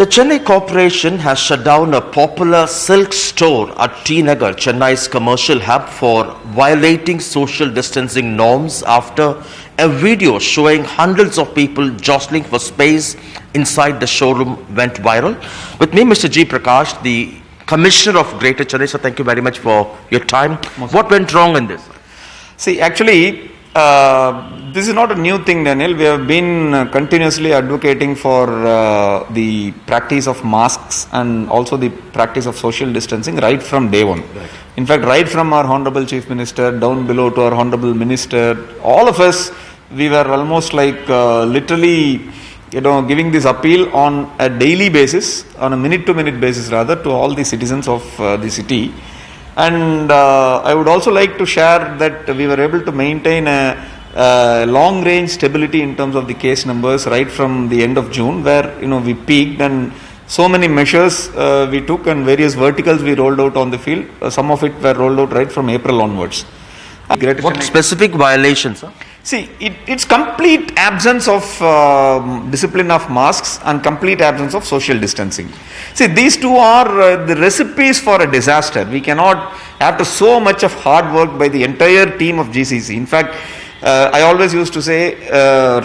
The Chennai Corporation has shut down a popular silk store at T Nagar, Chennai's commercial hub, for violating social distancing norms after a video showing hundreds of people jostling for space inside the showroom went viral. With me, Mr. G. Prakash, the Commissioner of Greater Chennai. So thank you very much for your time. What went wrong in this? See, actually, this is not a new thing, Daniel. We have been continuously advocating for the practice of masks and also the practice of social distancing right from day one. Right. In fact, right from our Honorable Chief Minister down below to our Honorable Minister, all of us, we were almost like literally, giving this appeal on a daily basis, on a minute-to-minute basis rather, to all the citizens of the city. And I would also like to share that we were able to maintain a long-range stability in terms of the case numbers right from the end of June, where we peaked, and so many measures we took and various verticals we rolled out on the field. Some of it were rolled out right from April onwards. What specific violations, sir? See, it's complete absence of discipline of masks and complete absence of social distancing. See, these two are the recipes for a disaster. We cannot, after so much of hard work by the entire team of GCC. In fact, I always used to say,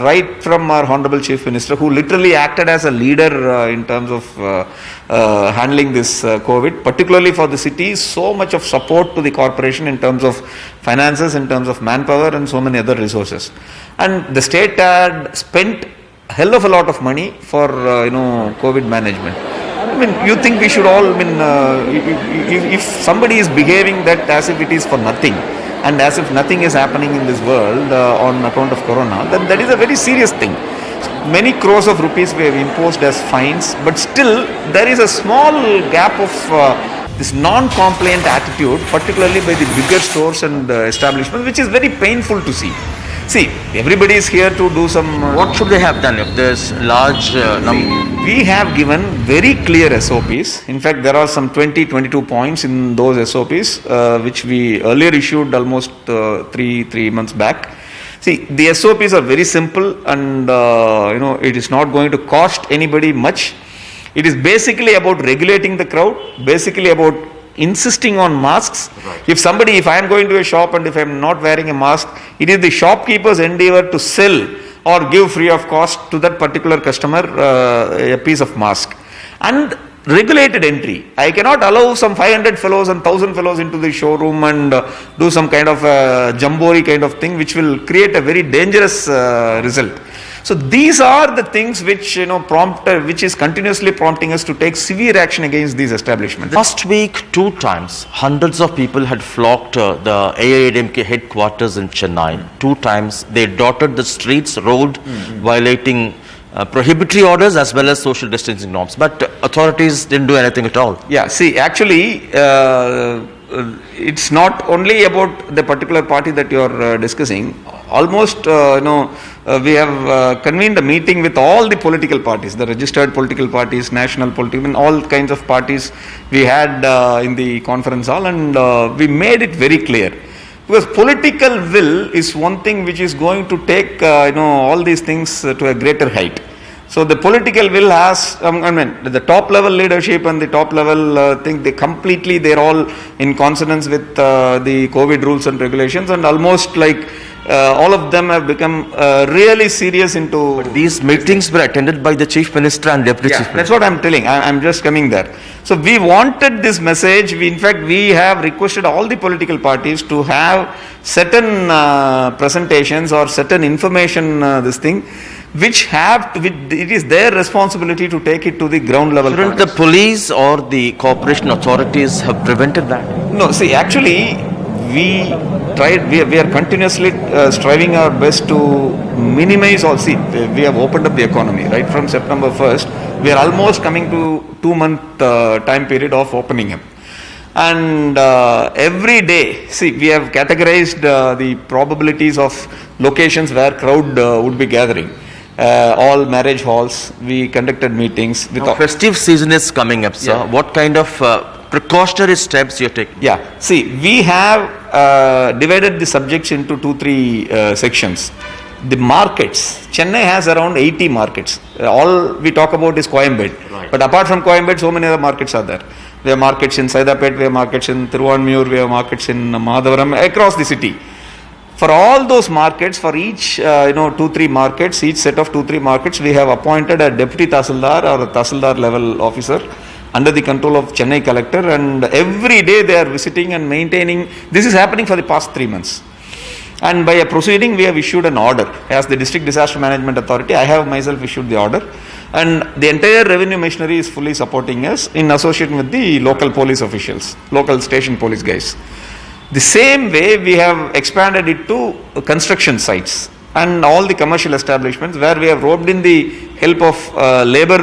right from our Honorable Chief Minister, who literally acted as a leader in terms of handling this COVID, particularly for the city, so much of support to the corporation in terms of finances, in terms of manpower and so many other resources. And the state had spent a hell of a lot of money for, COVID management. I mean, you think we should all, if somebody is behaving that as if it is for nothing, and as if nothing is happening in this world on account of corona, then that is a very serious thing. Many crores of rupees we have imposed as fines, but still there is a small gap of this non-compliant attitude, particularly by the bigger stores and establishments, which is very painful to see. See, everybody is here to do some... What should they have done if there's large number? We have given very clear SOPs. In fact, there are some 22 points in those SOPs, which we earlier issued almost three months back. See, the SOPs are very simple and, it is not going to cost anybody much. It is basically about regulating the crowd, basically about insisting on masks. Right. If I am going to a shop and if I am not wearing a mask, it is the shopkeeper's endeavor to sell or give free of cost to that particular customer a piece of mask. And regulated entry. I cannot allow some 500 fellows and 1000 fellows into the showroom and do some kind of jamboree kind of thing, which will create a very dangerous result. So these are the things which which is continuously prompting us to take severe action against these establishments. Last week, 2 times, hundreds of people had flocked the AIADMK headquarters in Chennai. 2 times they dotted the streets, road, violating prohibitory orders as well as social distancing norms. But authorities didn't do anything at all. Yeah, see, actually, it's not only about the particular party that you are discussing. Almost, we have convened a meeting with all the political parties, the registered political parties, national political, and all kinds of parties we had in the conference hall, and we made it very clear. Because political will is one thing which is going to take, all these things to a greater height. So the political will has, the top level leadership and the top level thing, they're all in consonance with the COVID rules and regulations, and almost like all of them have become really serious into... But these meetings were attended by the Chief Minister and Deputy Chief Minister. That's what I'm telling. I'm just coming there. So we wanted this message. In fact, we have requested all the political parties to have certain presentations or certain information, which it is their responsibility to take it to the ground level. Shouldn't the police or the corporation authorities have prevented that? No, see, actually, we are continuously striving our best to minimize all. See, we have opened up the economy right from September 1st. We are almost coming to 2-month time period of opening up. And every day, see, we have categorized the probabilities of locations where crowd would be gathering. All marriage halls, we conducted meetings. Now, festive season is coming up, sir. Yeah. What kind of precautionary steps you're taking? Yeah, see, we have divided the subjects into 2-3 sections. The markets, Chennai has around 80 markets. All we talk about is Coimbatore. Right. But apart from Coimbatore, so many other markets are there. We have markets in Saidapet, we have markets in Thiruvanmiyur, we have markets in Madhavaram, across the city. For all those markets, for each 2-3 markets, each set of 2-3 markets, we have appointed a deputy Tahsildar or a Tahsildar level officer under the control of Chennai collector, and every day they are visiting and maintaining. This is happening for the past 3 months. And by a proceeding, we have issued an order. As the District Disaster Management Authority, I have myself issued the order. And the entire revenue machinery is fully supporting us in association with the local police officials, local station police guys. The same way we have expanded it to construction sites and all the commercial establishments where we have roped in the help of labor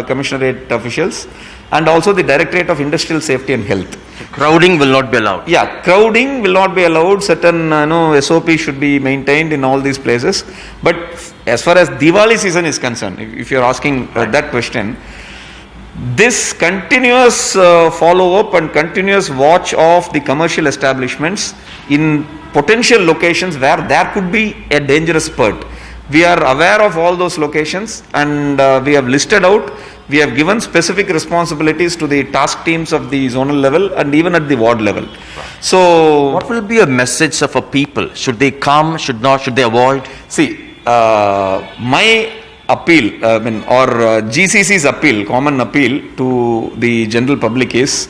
commissionerate officials and also the Directorate of Industrial Safety and Health. Crowding will not be allowed. Yeah, crowding will not be allowed. Certain SOP should be maintained in all these places. But as far as Diwali season is concerned, if you are asking that question, this continuous follow-up and continuous watch of the commercial establishments in potential locations where there could be a dangerous spurt. We are aware of all those locations and we have listed out. We have given specific responsibilities to the task teams of the zonal level and even at the ward level. So, what will be a message for people? Should they come? Should not? Should they avoid? See, my appeal, or GCC's appeal, common appeal to the general public is,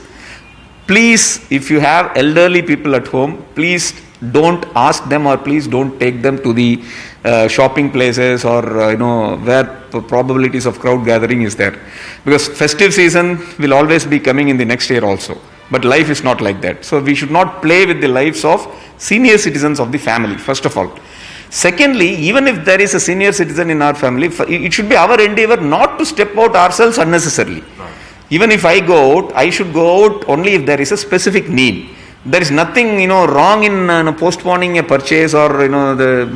please, if you have elderly people at home, please don't ask them or please don't take them to the shopping places or where probabilities of crowd gathering is there, because festive season will always be coming in the next year also, but life is not like that. So we should not play with the lives of senior citizens of the family, first of all. Secondly, even if there is a senior citizen in our family, it should be our endeavor not to step out ourselves unnecessarily. Even if I go out, I should go out only if there is a specific need. There is nothing wrong in postponing a purchase or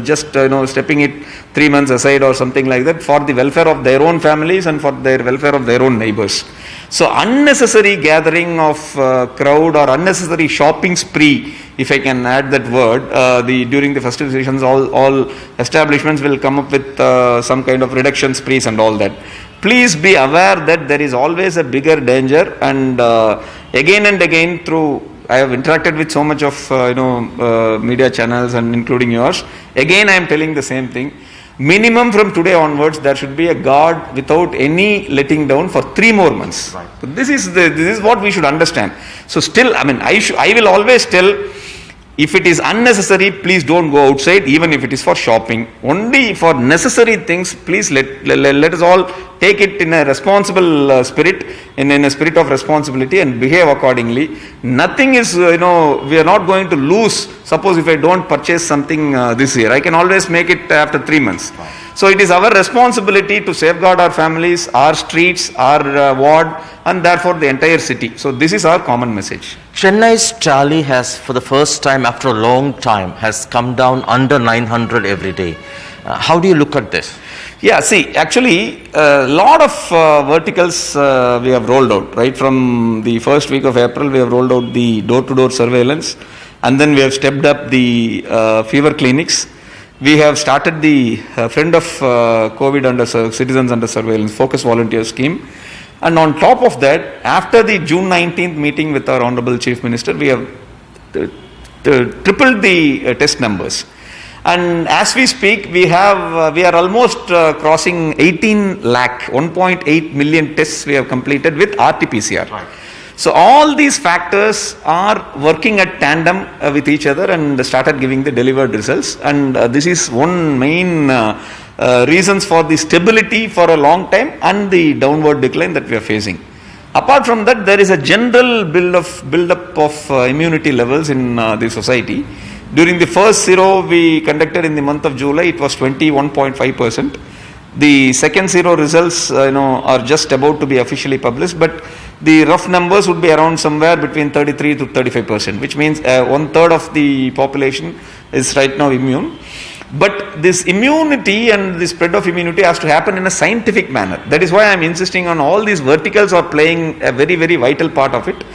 just stepping it 3 months aside or something like that for the welfare of their own families and for their welfare of their own neighbors. So unnecessary gathering of crowd or unnecessary shopping spree, if I can add that word, during the festive seasons, all establishments will come up with some kind of reduction sprees and all that. Please be aware that there is always a bigger danger, and again and again through I have interacted with so much of media channels and including yours. Again, I am telling the same thing. Minimum from today onwards, there should be a guard without any letting down for 3 more months. Right. So this is what we should understand. So still, I will always tell, if it is unnecessary, please don't go outside, even if it is for shopping. Only for necessary things, please let us all take it in a responsible spirit, in a spirit of responsibility, and behave accordingly. Nothing is, we are not going to lose. Suppose if I don't purchase something this year, I can always make it after 3 months. So it is our responsibility to safeguard our families, our streets, our ward, and therefore the entire city. So this is our common message. Chennai's tally has, for the first time after a long time, has come down under 900 every day. How do you look at this? Yeah, see, actually, a lot of verticals we have rolled out. Right from the first week of April, we have rolled out the door-to-door surveillance, and then we have stepped up the fever clinics. We have started the Friend of COVID under Citizens Under Surveillance Focus Volunteer Scheme. And on top of that, after the June 19th meeting with our Honorable Chief Minister, we have tripled the test numbers. And as we speak, we are almost crossing 18 lakh, 1.8 million tests we have completed with RT-PCR. Right. So all these factors are working at tandem with each other and started giving the delivered results. And this is one main reasons for the stability for a long time and the downward decline that we are facing. Apart from that, there is a general build-up of immunity levels in the society. During the first zero we conducted in the month of July, it was 21.5%. The second zero results are just about to be officially published, but the rough numbers would be around somewhere between 33 to 35%, which means 1/3 of the population is right now immune. But this immunity and the spread of immunity has to happen in a scientific manner. That is why I am insisting on all these verticals are playing a very, very vital part of it.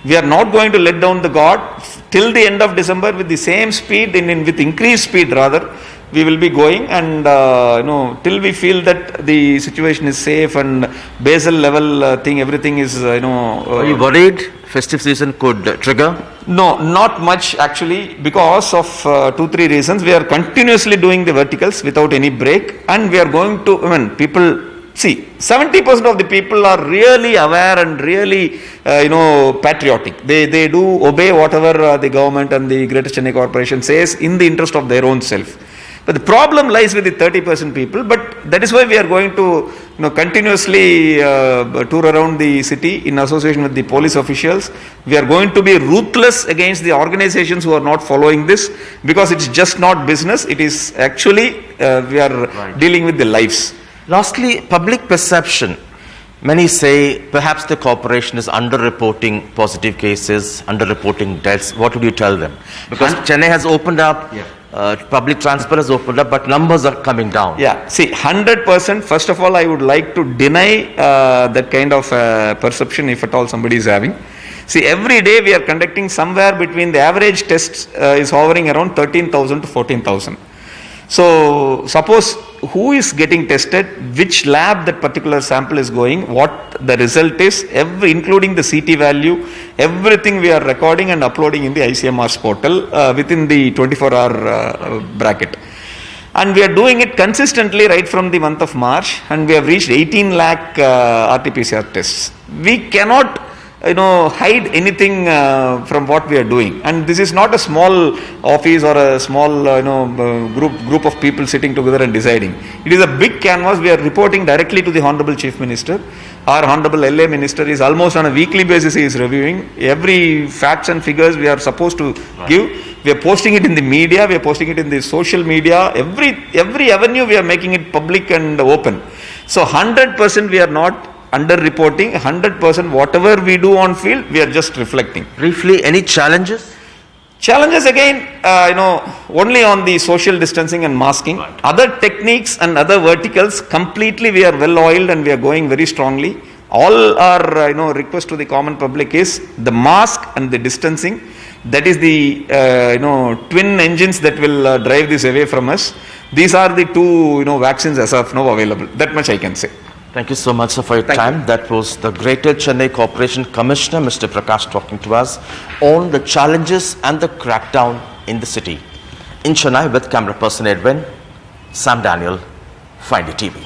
We are not going to let down the guard till the end of December with the same speed, with increased speed rather. we will be going, and till we feel that the situation is safe and basal level thing, everything is Are you worried festive season could trigger? No, not much actually, because of 2-3 reasons. We are continuously doing the verticals without any break, and we are going to, people, see, 70% of the people are really aware and really, patriotic. They do obey whatever the government and the Greater Chennai Corporation says in the interest of their own self. But the problem lies with the 30% people, but that is why we are going to continuously tour around the city in association with the police officials. We are going to be ruthless against the organizations who are not following this, because it's just not business, it is actually we are dealing with the lives. Lastly, public perception. Many say perhaps the corporation is underreporting positive cases, underreporting deaths. What would you tell them? Because Chennai has opened up, public transport has opened up, but numbers are coming down. Yeah, see, 100%, first of all, I would like to deny that kind of perception if at all somebody is having. See, every day we are conducting somewhere between the average tests is hovering around 13,000 to 14,000. So, suppose who is getting tested, which lab that particular sample is going, what the result is, including the CT value, everything we are recording and uploading in the ICMR's portal within the 24-hour bracket. And we are doing it consistently right from the month of March, and we have reached 18 lakh RT-PCR tests. We cannot hide anything from what we are doing, and this is not a small office or a small group of people sitting together and deciding. It is a big canvas. We are reporting directly to the Honorable Chief Minister. Our Honorable LA Minister is almost on a weekly basis, he is reviewing every facts and figures we are supposed to give. We are posting it in the media, we are posting it in the social media, every avenue we are making it public and open. So 100% we are not under-reporting, 100% whatever we do on field, we are just reflecting. Briefly, any challenges? Challenges again, only on the social distancing and masking. Right. Other techniques and other verticals, completely we are well oiled and we are going very strongly. All our request to the common public is the mask and the distancing. That is the twin engines that will drive this away from us. These are the two vaccines as of now available. That much I can say. Thank you so much, sir, for your time. That was the Greater Chennai Corporation Commissioner, Mr. Prakash, talking to us on the challenges and the crackdown in the city. In Chennai, with camera person Edwin, Sam Daniel, Find It TV.